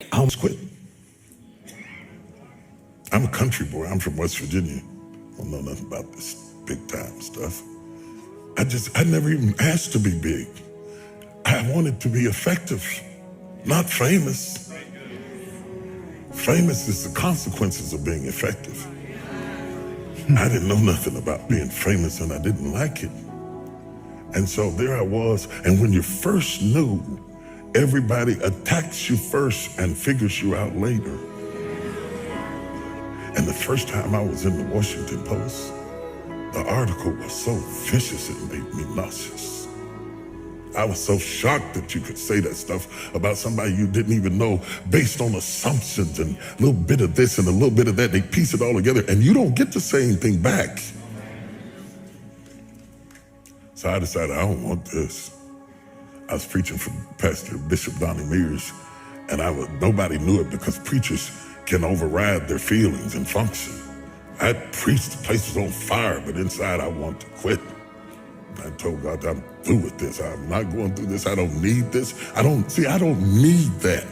I almost quit. I'm a country boy. I'm from West Virginia. I don't know nothing about this big time stuff. I never even asked to be big. I wanted to be effective, not famous. Famous is the consequences of being effective. I didn't know nothing about being famous and I didn't like it. And so there I was. And when you're first new, everybody attacks you first and figures you out later. And the first time I was in the Washington Post, the article was so vicious it made me nauseous. I was so shocked that you could say that stuff about somebody you didn't even know based on assumptions and a little bit of this and a little bit of that. They piece it all together and you don't get to say anything back. So I decided I don't want this. I was preaching for Pastor Bishop Donnie Mears, and nobody knew it because preachers can override their feelings and function. I preached, the place was on fire, but inside I want to quit. I told God, I'm through with this. I'm not going through this. I don't need this. I don't need that.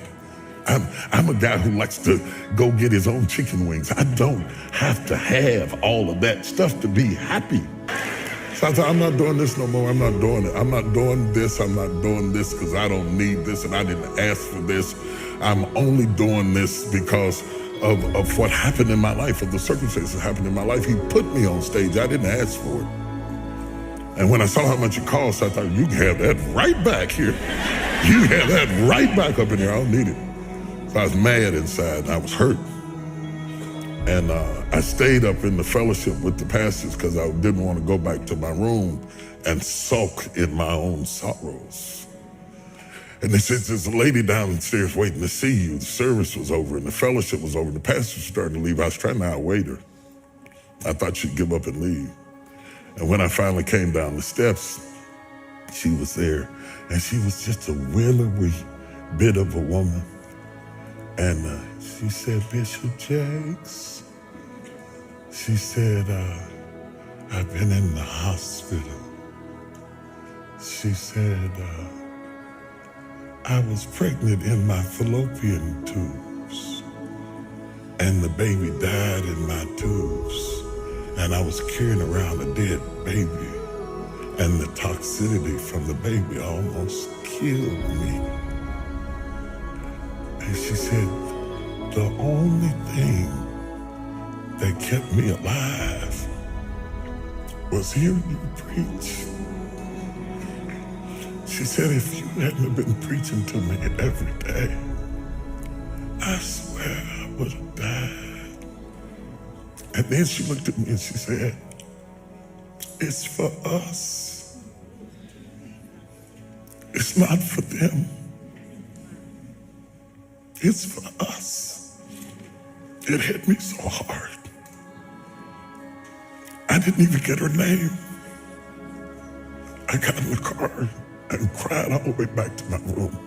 I'm a guy who likes to go get his own chicken wings. I don't have to have all of that stuff to be happy. So I thought, I'm not doing this no more. I'm not doing it. I'm not doing this. I'm not doing this because I don't need this and I didn't ask for this. I'm only doing this because of what happened in my life, of the circumstances that happened in my life. He put me on stage. I didn't ask for it. And when I saw how much it cost, I thought, you can have that right back here. You have that right back up in here. I don't need it. So I was mad inside and I was hurt. And I stayed up in the fellowship with the pastors because I didn't want to go back to my room and sulk in my own sorrows. And they said, there's a lady downstairs waiting to see you. The service was over and the fellowship was over. The pastor was starting to leave. I was trying to outwait her. I thought she'd give up and leave. And when I finally came down the steps, she was there. And she was just a willowy bit of a woman. And she said, Bishop Jakes, she said, I've been in the hospital. She said, I was pregnant in my fallopian tubes, and the baby died in my tubes, and I was carrying around a dead baby, and the toxicity from the baby almost killed me. And she said, the only thing that kept me alive was hearing you preach. She said, if you hadn't been preaching to me every day, I swear I would have died. And then she looked at me and she said, it's for us. It's not for them. It's for us. It hit me so hard. I didn't even get her name. I got in the car and cried all the way back to my room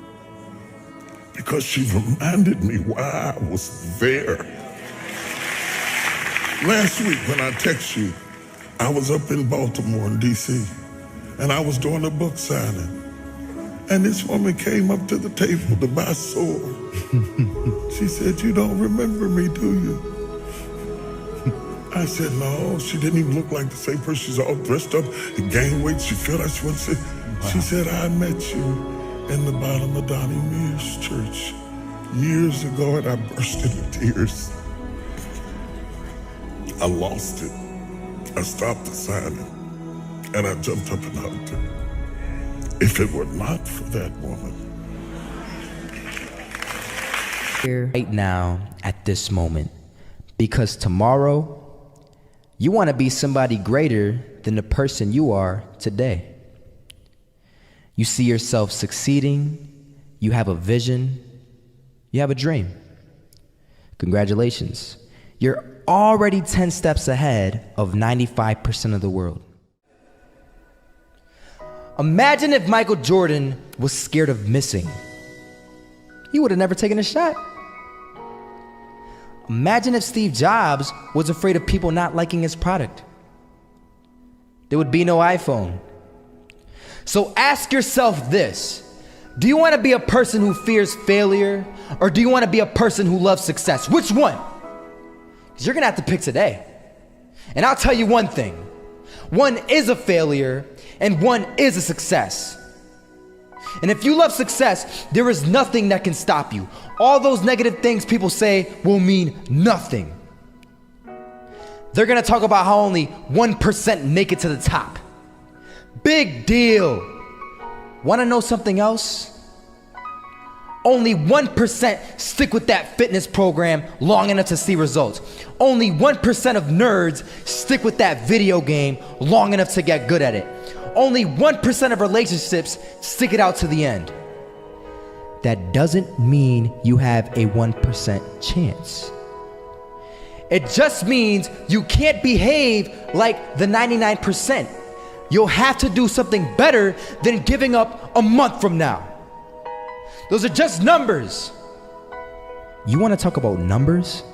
because she reminded me why I was there. Last week when I text you, I was up in Baltimore in DC and I was doing a book signing. And this woman came up to the table to buy a sword. She said, you don't remember me, do you? I said, no. She didn't even look like the same person. She's all dressed up and gained weight. She felt like she wanted to say, She said, I met you in the bottom of Donnie Mears church years ago, and I burst into tears. I lost it. I stopped the signing, and I jumped up and hugged her. If it were not for that woman. Here, right now, at this moment, because tomorrow, you want to be somebody greater than the person you are today. You see yourself succeeding, you have a vision, you have a dream. Congratulations. You're already 10 steps ahead of 95% of the world. Imagine if Michael Jordan was scared of missing. He would have never taken a shot. Imagine if Steve Jobs was afraid of people not liking his product. There would be no iPhone. So ask yourself this: Do you want to be a person who fears failure, or do you want to be a person who loves success? Which one? Because you're going to have to pick today. And I'll tell you one thing. One is a failure, and one is a success. And if you love success, there is nothing that can stop you. All those negative things people say will mean nothing. They're going to talk about how only 1% make it to the top. Big deal. Want to know something else? Only 1% stick with that fitness program long enough to see results. Only 1% of nerds stick with that video game long enough to get good at it. Only 1% of relationships stick it out to the end. That doesn't mean you have a 1% chance. It just means you can't behave like the 99%. You'll have to do something better than giving up a month from now. Those are just numbers. You want to talk about numbers?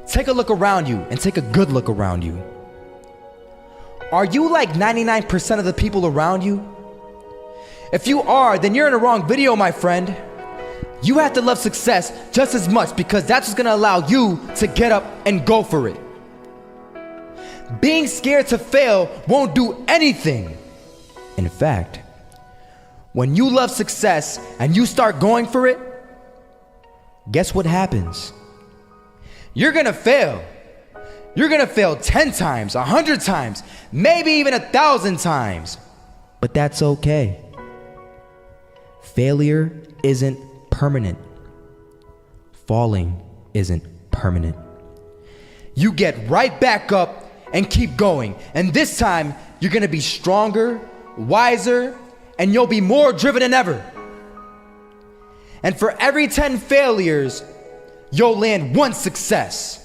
Take a look around you and take a good look around you. Are you like 99% of the people around you? If you are, then you're in the wrong video, my friend. You have to love success just as much because that's what's going to allow you to get up and go for it. Being scared to fail won't do anything. In fact, when you love success and you start going for it, guess what happens? You're gonna fail. You're gonna fail 10 times, 100 times, maybe even 1,000 times. But that's okay. Failure isn't permanent. Falling isn't permanent. You get right back up and keep going. And this time, you're gonna be stronger, wiser, and you'll be more driven than ever. And for every 10 failures, you'll land one success.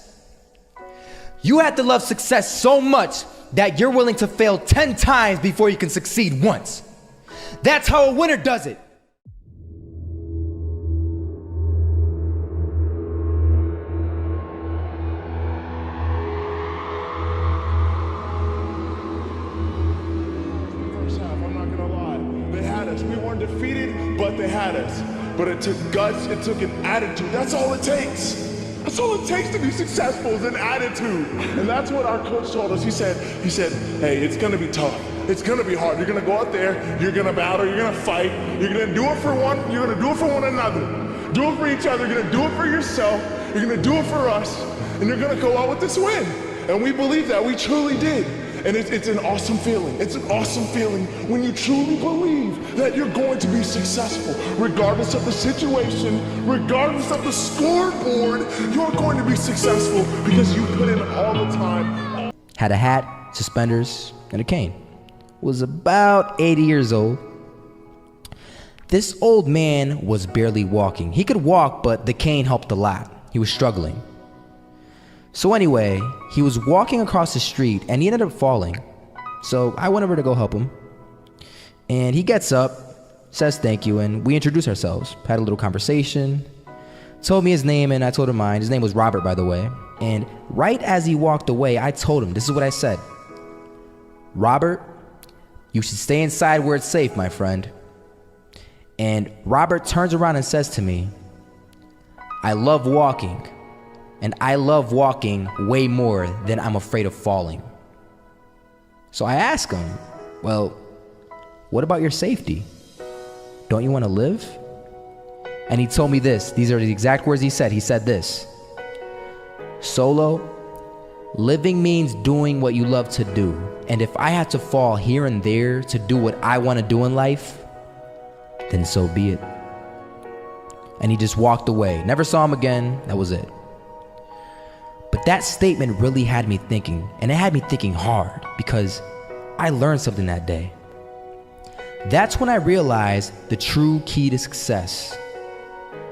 You have to love success so much that you're willing to fail 10 times before you can succeed once. That's how a winner does it. We weren't defeated, but they had us. But it took guts, it took an attitude. That's all it takes. That's all it takes to be successful is an attitude. And that's what our coach told us. He said, hey, it's gonna be tough. It's gonna be hard. You're gonna go out there, you're gonna battle, you're gonna fight, you're gonna do it for one, you're gonna do it for one another. Do it for each other, you're gonna do it for yourself, you're gonna do it for us, and you're gonna go out with this win. And we believe that, we truly did. And it's an awesome feeling. It's an awesome feeling when you truly believe that you're going to be successful. Regardless of the situation, regardless of the scoreboard, you're going to be successful because you put in all the time. Had a hat, suspenders, and a cane. Was about 80 years old. This old man was barely walking. He could walk, but the cane helped a lot. He was struggling. So anyway, he was walking across the street and he ended up falling. So I went over to go help him. And he gets up, says thank you, and we introduced ourselves. Had a little conversation. Told me his name and I told him mine. His name was Robert, by the way. And right as he walked away, I told him, this is what I said. Robert, you should stay inside where it's safe, my friend. And Robert turns around and says to me, I love walking. And I love walking way more than I'm afraid of falling. So I asked him, well, what about your safety? Don't you want to live? And he told me this. These are the exact words he said. He said this. Solo, living means doing what you love to do. And if I have to fall here and there to do what I want to do in life, then so be it. And he just walked away. Never saw him again. That was it. But that statement really had me thinking, and it had me thinking hard because I learned something that day. That's when I realized the true key to success.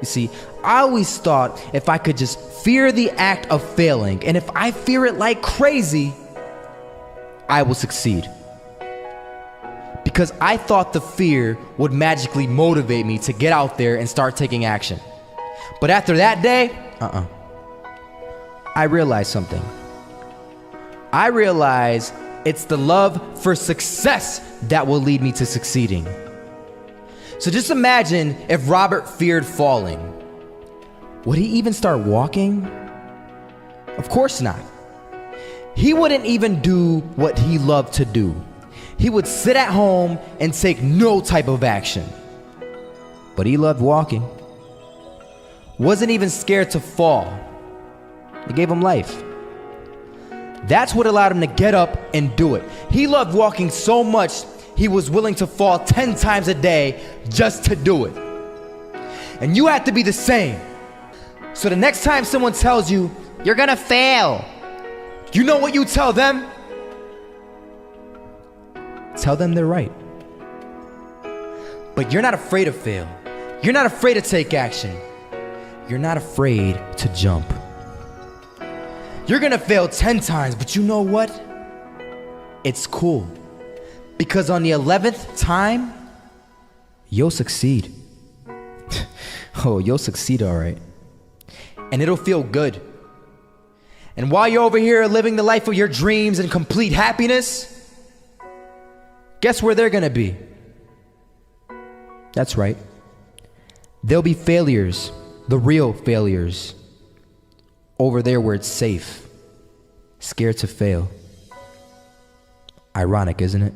You see, I always thought if I could just fear the act of failing, and if I fear it like crazy, I will succeed. Because I thought the fear would magically motivate me to get out there and start taking action. But after that day, I realized something. I realized it's the love for success that will lead me to succeeding. So just imagine if Robert feared falling. Would he even start walking? Of course not. He wouldn't even do what he loved to do. He would sit at home and take no type of action. But he loved walking. Wasn't even scared to fall. It gave him life. That's what allowed him to get up and do it. He loved walking so much, he was willing to fall 10 times a day just to do it. And you have to be the same. So the next time someone tells you, you're gonna fail, you know what you tell them? Tell them they're right. But you're not afraid to fail. You're not afraid to take action. You're not afraid to jump. You're gonna fail 10 times, but you know what? It's cool. Because on the 11th time, you'll succeed. Oh, you'll succeed all right. And it'll feel good. And while you're over here living the life of your dreams and complete happiness, guess where they're gonna be? That's right. They'll be failures, the real failures, over there where it's safe, scared to fail. Ironic, isn't it?